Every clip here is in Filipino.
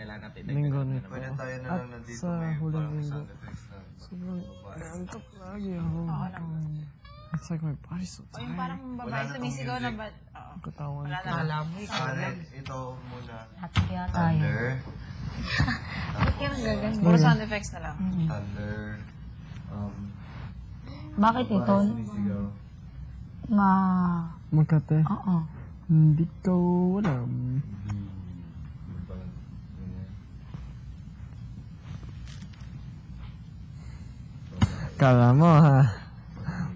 linggo nito. Pwede tayo na At lang nandito sa may huling parang linggo, sound effects na. sobrang naantok lagi ako. It's like my body's so O yung tired. parang babae sumisigaw na ba? Oo. Katawan Wala ko. na. Alam mo, ikaw lang. Ito muna. Kaya tayo. Thunder. Ba't yung gagan? Puro sound effects na lang. Thunder. Bakit ito? Sumisigaw. Makate. Oo. Hindi ko alam. Kala mo ha?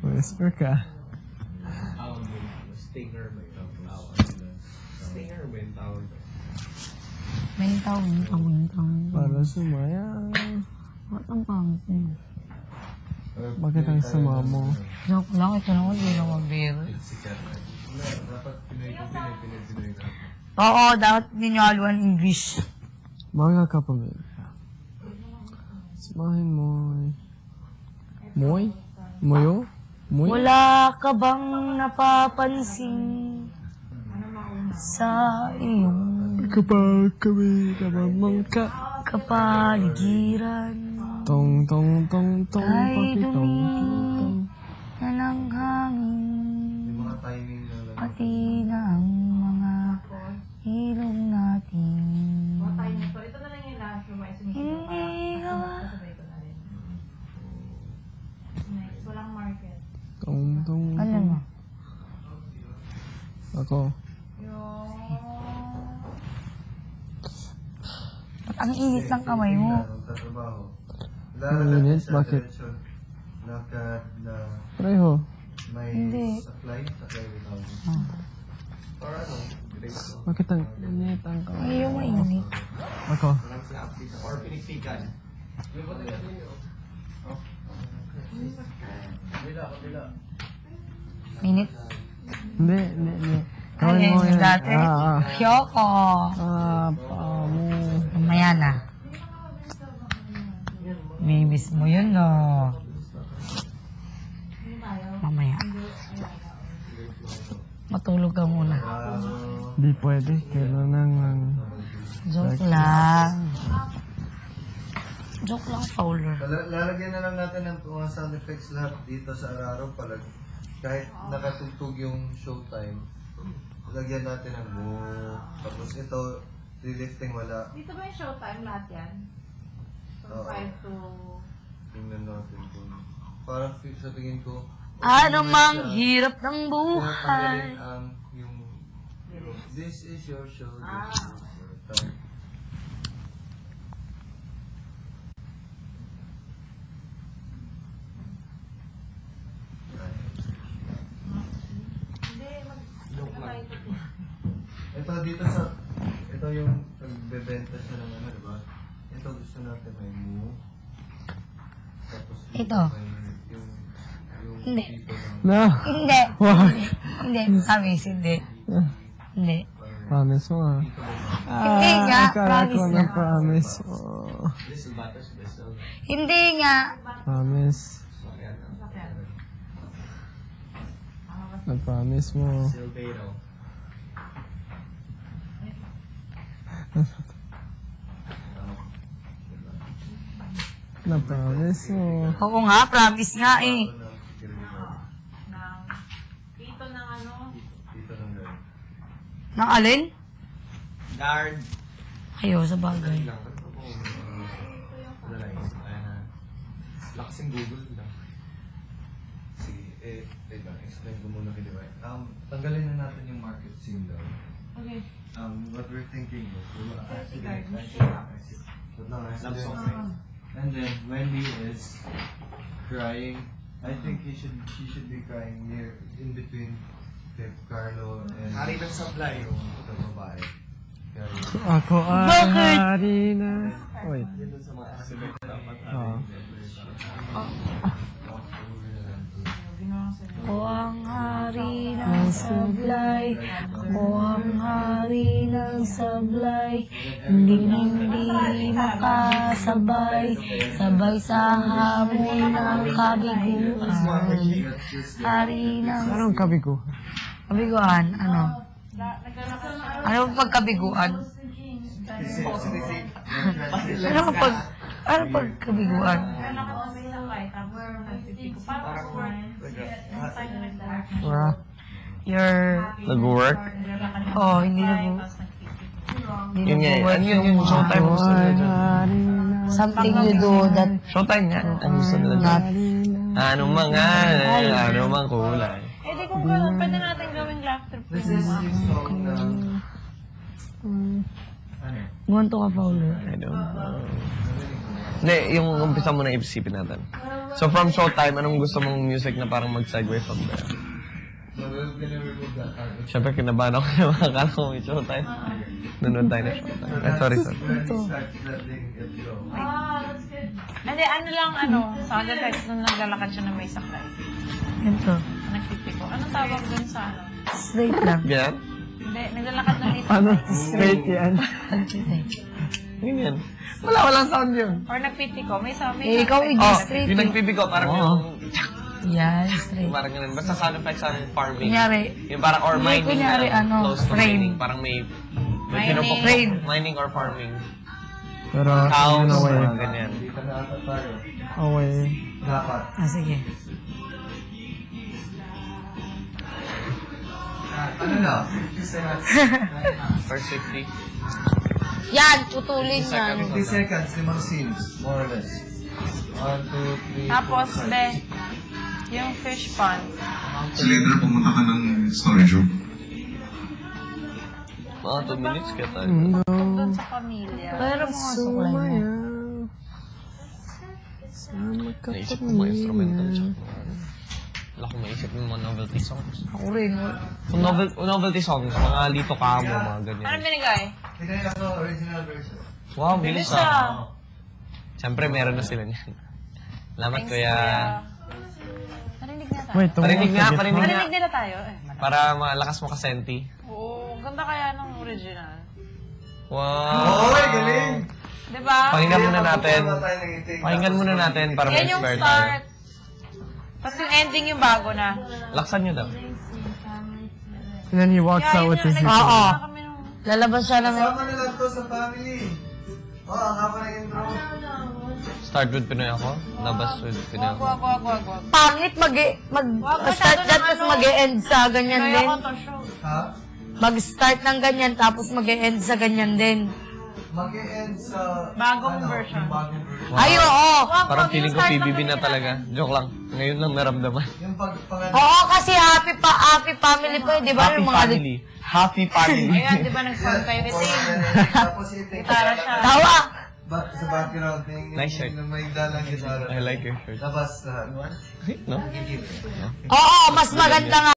Whisper ka. Stinger ba yun? Stinger ba yung tawag? Wintang. Para sumaya. Ba't ang pangit mo? Bakit ang sama mo? Joke lang, ito naman, hindi na mabiro. Dapat Pinoy na. Oo, dapat ninyaluan English. Mga kapamilya. Samahin mo. Moy? Moyo? Moy? Wala ka bang napapansin sa iyong Kapag kami namamangka. kapaligiran? Tong tong tong tong Ay pakitong dumi na ng hangin, Yung mga timing na lang. pati na ang mga ilong natin. Ito na lang yung last yung may sumisigaw. Hindi ka Sabay ko na rin. Next, walang market. tong tong. alam mo. Ako. Ba't ang init ng kamay mo? Tatrabaho. Ang init? Bakit? Lakad na Pareho. may Hindi. supply without it. Or ano? Grades mo. Bakit ang init ang kamay? Ayaw mainit. Ako. Or pinigpikan. Minit? Hindi. Ay, Kamay mo yan. dati. Kyoko. Paa mo. Mamaya na. Mimiss mo yun, no? Mamaya. Matulog ka muna. Di pwede. Kailangan lang. Joke lang. Joke lang, Fowler. Lalagyan na lang natin ng mga sound effects lahat dito sa Araro palag. Kahit nakatugtog yung showtime, lagyan natin ng tapos ito, relifting wala. Dito ba yung showtime lahat yan? From Oo. 5 to... Tingnan natin kung parang sa tingin ko. Ano mang hirap ng Kung buhay. tanggalin ang yung this is your show, this is your time. Ito dito sa ito yung pagbebenta siya ng ano, di ba? Ito gusto natin may move. Tapos Ito. yung Hindi. tipo ng No. Hindi. Wag. Hindi. Promise, hindi. Hindi. Promise mo ah. Hindi nga. Akala ko Promise na nga. promise. Oh. Hindi nga. Promise. Na-promise mo. Silvero. Na-promise mo. Oo nga, promise nga eh. Dito ng ano? Dito lang gawin. Nang alin? Guard. Ayaw, sa bagay. Lang. Ano po? Wala lang. Laksing Google lang. Sige, wait lang. Explain ko muna kay Divine. Tanggalin na natin yung market scene daw. Okay. What we're thinking is, Guard, and then Wendy is crying. I think she should be crying near in between Carlo and Hari ng Sablay yung babae. Ako ang Bakit? hari na. Wait. Yun sa mga aspect dapat O ang hari ng sablay, o ang hari ng sablay, hindi makasabay, sabay sa hamon ng kabiguan. Hari ng... Anong kabigo? Kabiguan? Ano? Ano ba pagkabiguan? Ano pag kabiguan? Your... Nag-work? Hindi Yun nga eh. Ano yun yung showtime mo gusto nila dyan? Something you do that Showtime nga. Ang gusto nila dyan. Ano mang kulay. Eh, di kung gano'n, pwede natin gawing laughter This is yung song na... Gonto ka, Fowler. I don't know. Hindi, yung umpisa mo na isipin natin. So from showtime, anong gusto mong music na parang mag-segue from there? So we're gonna remove that. Siyempre, kinabahan ako na makakala ko may showtime. Nanood tayo na showtime. Sorry. When it starts letting it go. Hindi, sound effects nung naglalakad siya na may saklay. Ito. Nagtitiko. Anong tawag dun sa Straight lang. Ganyan? Hindi, naglalakad na may saklay. Straight yan. Ganyan. Walang sound yun. Or nagpipiko. May sound. Ikaw straight. Yung nagpipigo, parang yung... Yan, straight. Parang ganun. Basta sound effects sa farming. Kunyari, Yung parang or mining. kunyari, close to frame. mining. Parang may Mining. frame. Mining or farming. Pero, Cows, away. ganyan. Dito na ata tayo. Away. Dapat. Sige. Ano na? 50 seconds. First 50. Yan, putulin yan. 50 seconds, 5 scenes, more or less. 1, 2, 3, Tapos, yung fish pond. Sa letra, pumunta ka ng storage room. Mga 2 minutes kaya tayo. Doon sa pamilya. Pero mga suklay mo. Naisip ko mga instrumental tsaka mga ano. Wala akong maisip yung mga novelty songs. Ako rin. Kung novelty songs, mga Lito Camo, mga ganyan. Ano binigay? Tingnan ako original version. Wow, bilis Bilis ah. Siyempre, meron na sila niyan. Salamat, kuya. Narinig na tayo. Wait, Parinig nga. Narinig nila tayo eh. Para malakas mo ka senti. Oo, ganda kaya ng original. Wow! Oy, galing! Diba? Pakinggan muna natin. Magpapagawa tayo ng iting. Pakinggan muna natin para Yan yung ma-inspire tayo. start. Tapos yung ending yung bago na. Laksan nyo daw. And then he walks out with his nakikita Oo. na kami nung... Lalabas siya ng... Kasama na lang to sa family. Ang haba na intro. Start with Pinoy ako. Labas with Pinoy ako. Wag. Pangit mag-start dyan, tapos mag-e-end sa ganyan Kaya din. ako to show. Ha? Mag-start ng ganyan, tapos mag-e-end sa ganyan din. Mag-e-end sa... Bagong version. Yung bagong version. Ay, oo. Parang feeling ko PBB na talaga. Joke lang. Ngayon lang naramdaman. Yung Oo, kasi happy family po, di ba? Happy Yung mga... family. Happy family. Ayan, di ba nag-sound kayo ito eh. Tapos iting. Gitara siya. Tawa! Sa background, yung Nice shirt. may dalang gitara. I like your shirt. Labas lahat. No? Oo, mas maganda nga.